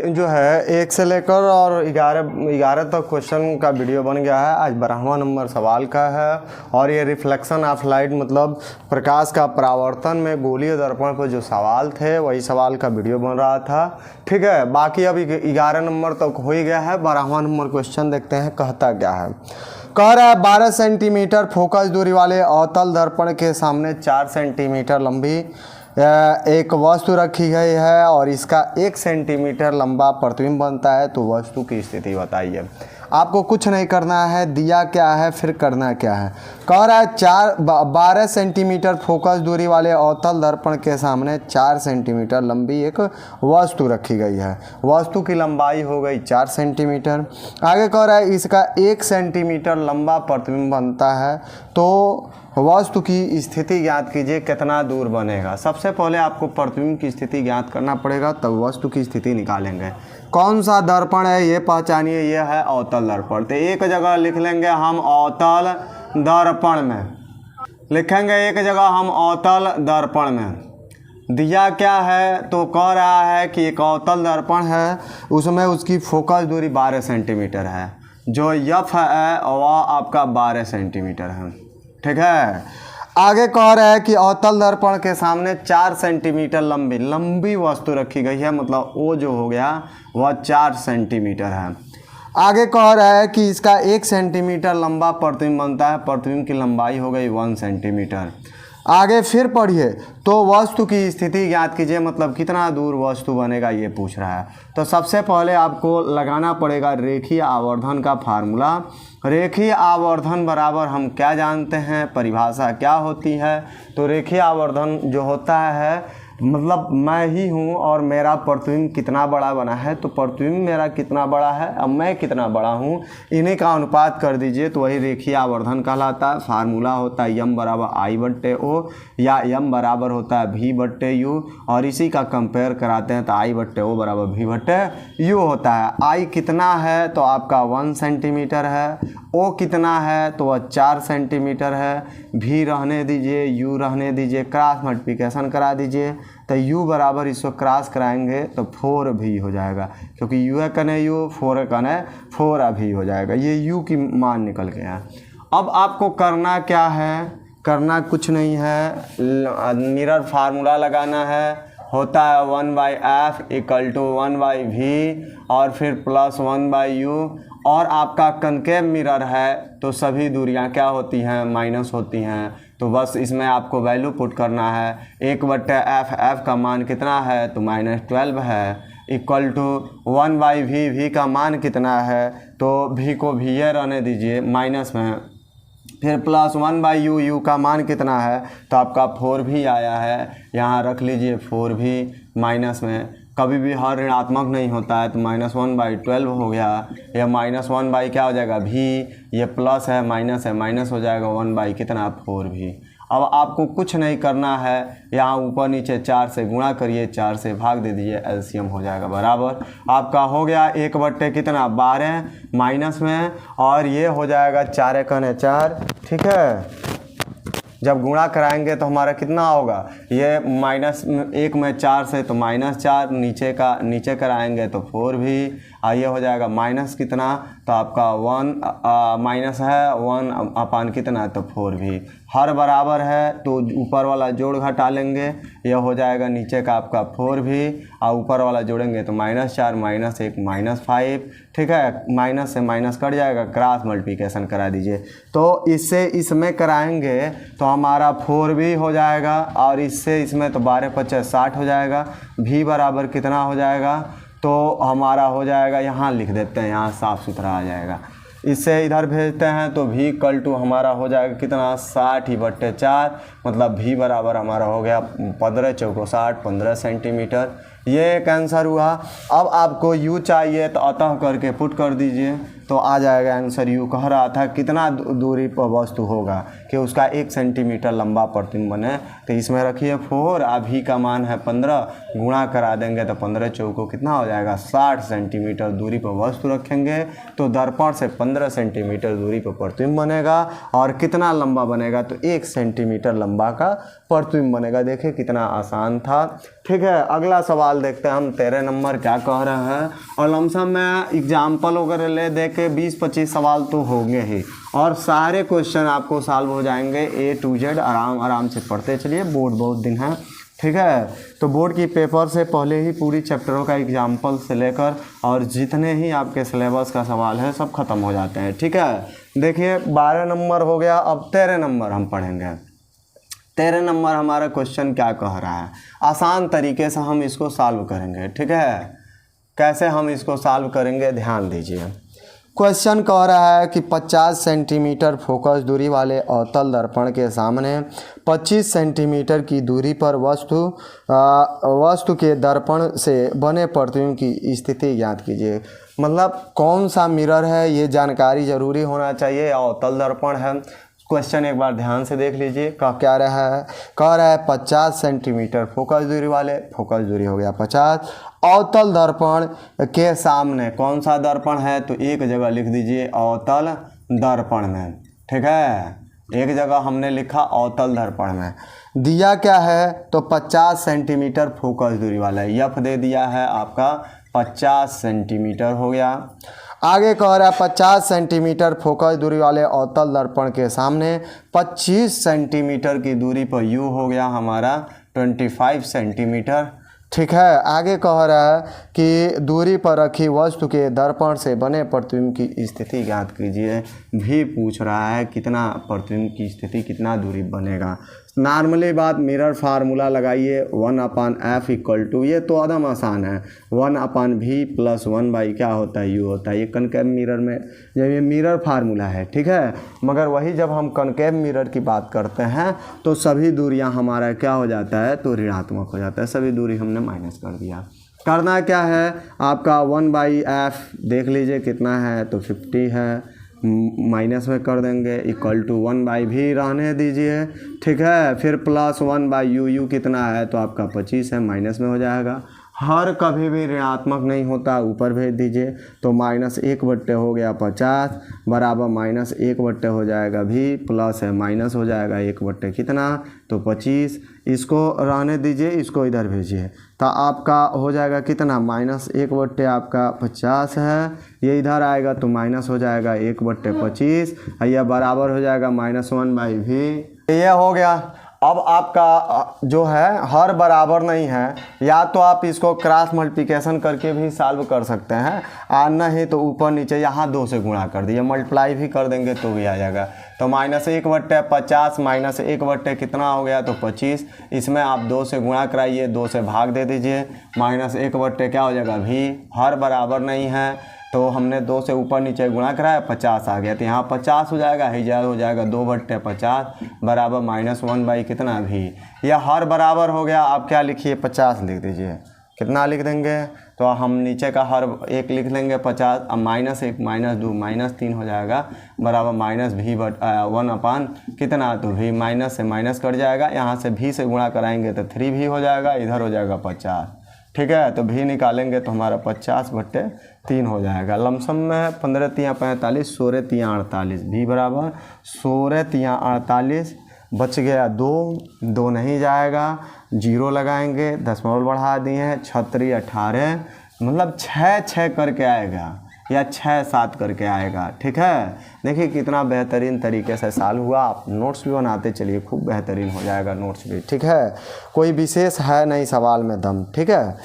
जो है 1 से लेकर और 11 तक क्वेश्चन का वीडियो बन गया है। आज 12वां नंबर सवाल का है और ये रिफ्लेक्शन ऑफ लाइट मतलब प्रकाश का परावर्तन में गोलीय दर्पण पर जो सवाल थे वही सवाल का वीडियो बन रहा था। ठीक है, बाकी अभी 11 नंबर तक हो ही गया है। 12वां नंबर क्वेश्चन देखते हैं कहता क्या है। कह रहा है 12 सेंटीमीटर फोकस दूरी वाले अवतल दर्पण के सामने 4 सेंटीमीटर लंबी एक वस्तु रखी गई है और इसका 1 सेंटीमीटर लंबा प्रतिबिंब बनता है, तो वस्तु की स्थिति बताइए। आपको कुछ नहीं करना है, दिया क्या है फिर करना क्या है। कह रहा है 12 सेंटीमीटर फोकस दूरी वाले अवतल दर्पण के सामने 4 सेंटीमीटर लंबी एक वस्तु रखी गई है। वस्तु की लंबाई हो गई 4 सेंटीमीटर। आगे कह रहा है इसका 1 सेंटीमीटर लंबा प्रतिबिंब बनता है, तो वस्तु की स्थिति ज्ञात कीजिए कितना दूर बनेगा। सबसे पहले आपको प्रतिबिंब की स्थिति ज्ञात करना पड़ेगा, तब वस्तु की स्थिति निकालेंगे। कौन सा दर्पण है ये पहचानिए, ये है अवतल दर्पण। तो एक जगह लिख लेंगे हम अवतल दर्पण में, लिखेंगे एक जगह हम अवतल दर्पण में। दिया क्या है, तो कह रहा है कि एक अवतल दर्पण है, उसमें उसकी फोकस दूरी 12 सेंटीमीटर है। जो एफ है वह आपका 12 सेंटीमीटर है। ठीक है, आगे कह रहा है कि अवतल दर्पण के सामने 4 सेंटीमीटर लंबी वस्तु रखी गई है, मतलब वो जो हो गया वह 4 सेंटीमीटर है। आगे कह रहा है कि इसका 1 सेंटीमीटर लंबा प्रतिबिंब बनता है, प्रतिबिंब की लंबाई हो गई 1 सेंटीमीटर। आगे फिर पढ़िए, तो वस्तु की स्थिति ज्ञात कीजिए, मतलब कितना दूर वस्तु बनेगा ये पूछ रहा है। तो सबसे पहले आपको लगाना पड़ेगा रेखीय आवर्धन का फार्मूला। रेखीय आवर्धन बराबर हम क्या जानते हैं, परिभाषा क्या होती है। तो रेखीय आवर्धन जो होता है मतलब मैं ही हूँ और मेरा प्रतिबिंब कितना बड़ा बना है, तो प्रतिबिंब मेरा कितना बड़ा है अब मैं कितना बड़ा हूँ, इन्हीं का अनुपात कर दीजिए, तो वही रेखीय आवर्धन कहलाता है। फार्मूला होता है m बराबर I/O या m बराबर होता है V/U, और इसी का कंपेयर कराते हैं तो I/O बराबर V/U होता है। I कितना है तो आपका 1 सेंटीमीटर है, O कितना है तो वह 4 सेंटीमीटर है, V रहने दीजिए, U रहने दीजिए, क्रॉस मल्टीप्लिकेशन करा दीजिए, तो U बराबर इसको क्रॉस कराएंगे तो 4V हो जाएगा, क्योंकि U कने U 4 कने 4V हो जाएगा। ये U की मान निकल गया। अब आपको करना क्या है, करना कुछ नहीं है, मिरर फार्मूला लगाना है। होता है 1/F = 1/V और फिर प्लस 1/U, और आपका कनकेव मिरर है तो सभी दूरियां क्या होती हैं, माइनस होती हैं। तो बस इसमें आपको वैल्यू पुट करना है। 1/F, F का मान कितना है तो -12 है, इक्वल टू 1/V, V का मान कितना है तो V को V रहने दीजिए माइनस में, फिर प्लस 1/U, U का मान कितना है तो आपका 4V आया है, यहाँ रख लीजिए 4V माइनस में। कभी भी हर ऋणात्मक नहीं होता है, तो -1/12 हो गया, या -1 क्या हो जाएगा V, ये प्लस है माइनस है, माइनस हो जाएगा 1 कितना 4V। अब आपको कुछ नहीं करना है, यहाँ ऊपर नीचे 4 से गुणा करिए, 4 से भाग दे दीजिए, एलसीएम हो जाएगा बराबर आपका हो गया 1/12 कितना 12 माइनस में, और ये हो जाएगा 4 × 4। ठीक है, जब गुणा कराएंगे तो हमारा कितना होगा, ये -1 में 4 से तो -4, नीचे कराएंगे तो 4V, ये हो जाएगा माइनस कितना तो आपका 1 माइनस है 1 कितना तो 4V। हर बराबर है तो ऊपर वाला जोड़ घटा लेंगे, यह हो जाएगा नीचे का आपका 4V, और ऊपर वाला जोड़ेंगे तो -4 -1 -5। ठीक है, माइनस से माइनस कट जाएगा, क्रॉस मल्टीप्लिकेशन करा दीजिए, तो इससे इसमें कराएंगे तो हमारा 4V हो जाएगा, और इससे इसमें तो 12×5 = 60 हो जाएगा। V बराबर कितना हो जाएगा तो हमारा हो जाएगा, यहाँ लिख देते हैं, यहाँ साफ़ सुथरा आ जाएगा, इससे इधर भेजते हैं तो V = हमारा हो जाएगा कितना 60/4, मतलब V बराबर हमारा हो गया 15×4 = 60, 15 सेंटीमीटर। ये एक आंसर हुआ। अब आपको U चाहिए तो अतः करके पुट कर दीजिए, तो आ जाएगा आंसर यू। कह रहा था कितना दूरी पर वस्तु होगा कि उसका 1 सेंटीमीटर लंबा प्रतिबिंब बने, तो इसमें रखिए 4, अभी का मान है 15, गुणा करा देंगे तो 15 चौको कितना हो जाएगा 60 सेंटीमीटर दूरी पर वस्तु रखेंगे तो दर्पण से 15 सेंटीमीटर दूरी पर प्रतिबिंब बनेगा। और कितना लंबा बनेगा, तो 1 सेंटीमीटर लंबा का प्रतिबिंब बनेगा। देखिए कितना आसान था। ठीक है, अगला सवाल देखते हैं हम 13 नंबर क्या कह रहे हैं। और लमसम में एग्जाम्पल वगैरह ले दे के 20-25 सवाल तो होंगे ही, और सारे क्वेश्चन आपको सॉल्व हो जाएंगे A to Z। आराम से पढ़ते चलिए, बोर्ड बहुत दिन है। ठीक है, तो बोर्ड की पेपर से पहले ही पूरी चैप्टरों का एग्जाम्पल से लेकर और जितने ही आपके सिलेबस का सवाल है सब खत्म हो जाते हैं। ठीक है, देखिए 12 नंबर हो गया, अब 13 नंबर हम पढ़ेंगे। 13 नंबर हमारा क्वेश्चन क्या कह रहा है, आसान तरीके से हम इसको सॉल्व करेंगे। ठीक है, कैसे हम इसको सॉल्व करेंगे ध्यान दीजिए। क्वेश्चन कह रहा है कि 50 सेंटीमीटर फोकस दूरी वाले अवतल दर्पण के सामने 25 सेंटीमीटर की दूरी पर वस्तु के दर्पण से बने प्रतिबिंब की स्थिति ज्ञात कीजिए। मतलब कौन सा मिरर है ये जानकारी जरूरी होना चाहिए, अवतल दर्पण है। क्वेश्चन एक बार ध्यान से देख लीजिए, क्या रहा है, कह रहा है 50 सेंटीमीटर फोकस दूरी वाले, फोकस दूरी हो गया 50, अवतल दर्पण के सामने, कौन सा दर्पण है, तो एक जगह लिख दीजिए अवतल दर्पण में। ठीक है, एक जगह हमने लिखा अवतल दर्पण में। दिया क्या है, तो 50 सेंटीमीटर फोकस दूरी वाला है, यफ दे दिया है आपका 50 सेंटीमीटर हो गया। आगे कह रहा है 50 सेंटीमीटर फोकस दूरी वाले अवतल दर्पण के सामने 25 सेंटीमीटर की दूरी पर यू हो गया हमारा 25 सेंटीमीटर। ठीक है, आगे कह रहा है कि दूरी पर रखी वस्तु के दर्पण से बने प्रतिबिंब की स्थिति ज्ञात कीजिए। भी पूछ रहा है कितना प्रतिबिंब की स्थिति, कितना दूरी बनेगा। नॉर्मली बात मिरर फार्मूला लगाइए, 1/f इक्वल टू, ये तो एकदम आसान है, 1/v प्लस 1 क्या होता है यू होता है। ये कनकेव मिरर में जब ये मिरर फार्मूला है। ठीक है, मगर वही जब हम कनकेव मिरर की बात करते हैं तो सभी दूरियां हमारा क्या हो जाता है, तो ऋणात्मक हो जाता है। सभी दूरी हमने माइनस कर दिया। करना क्या है आपका 1/f देख लीजिए कितना है, तो 50 है, माइनस में कर देंगे, इक्वल टू 1/v रहने दीजिए। ठीक है, फिर प्लस 1/u, यू कितना है, तो आपका 25 है, माइनस में हो जाएगा। हर कभी भी ऋणात्मक नहीं होता, ऊपर भेज दीजिए, तो -1/50 हो गया 50 बराबर -1/50 हो जाएगा भी, प्लस है माइनस हो जाएगा 1/50 कितना, तो 25। इसको रहने दीजिए, इसको इधर भेजिए, तो आपका हो जाएगा कितना, -1/50 आपका 50 है, ये इधर आएगा तो माइनस हो जाएगा 1/25, यह बराबर हो जाएगा -1/v। ये हो गया। अब आपका जो है हर बराबर नहीं है, या तो आप इसको क्रॉस मल्टीप्लिकेशन करके भी सॉल्व कर सकते हैं, और नहीं तो ऊपर नीचे यहाँ 2 से गुणा कर दिए, मल्टीप्लाई भी कर देंगे तो भी आ जाएगा। तो -1/50 -1/, कितना हो गया, तो 25। इसमें आप 2 से गुणा कराइए, 2 से भाग दे दीजिए, -1/, क्या हो जाएगा भी, हर बराबर नहीं है तो हमने 2 से ऊपर नीचे गुणा कराया, 50 आ गया, तो यहाँ 50 हो जाएगा, हिजाब हो जाएगा 2/50 बराबर -1 कितना भी। यह हर बराबर हो गया। आप क्या लिखिए 50 लिख दीजिए, कितना लिख देंगे, तो हम नीचे का हर एक लिख लेंगे 50, अब -1 -2 -3 हो जाएगा बराबर -v/1 कितना, तो v माइनस से माइनस कट जाएगा, यहाँ से v से गुणा कराएंगे तो 3v हो जाएगा, इधर हो जाएगा 50। ठीक है, तो भी निकालेंगे तो हमारा 50/3 हो जाएगा। लमसम में 15 × 45, 16 × 48, भी बराबर 16 × 48, बच गया 2 नहीं जाएगा, 0 लगाएंगे, दशमलव बढ़ा दिए हैं, 6 × 18, मतलब 6 करके आएगा या 6-7 करके आएगा। ठीक है, देखिए कितना बेहतरीन तरीके से सॉल्व हुआ। आप नोट्स भी बनाते चलिए, खूब बेहतरीन हो जाएगा नोट्स भी। ठीक है, कोई विशेष है नहीं सवाल में दम। ठीक है,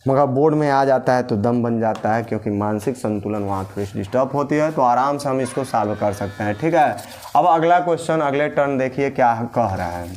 मगर बोर्ड में आ जाता है तो दम बन जाता है, क्योंकि मानसिक संतुलन वहाँ थोड़ी सी डिस्टर्ब होती है, तो आराम से हम इसको सॉल्व कर सकते हैं। ठीक है, अब अगला क्वेश्चन, अगले टर्न देखिए क्या कह रहा है।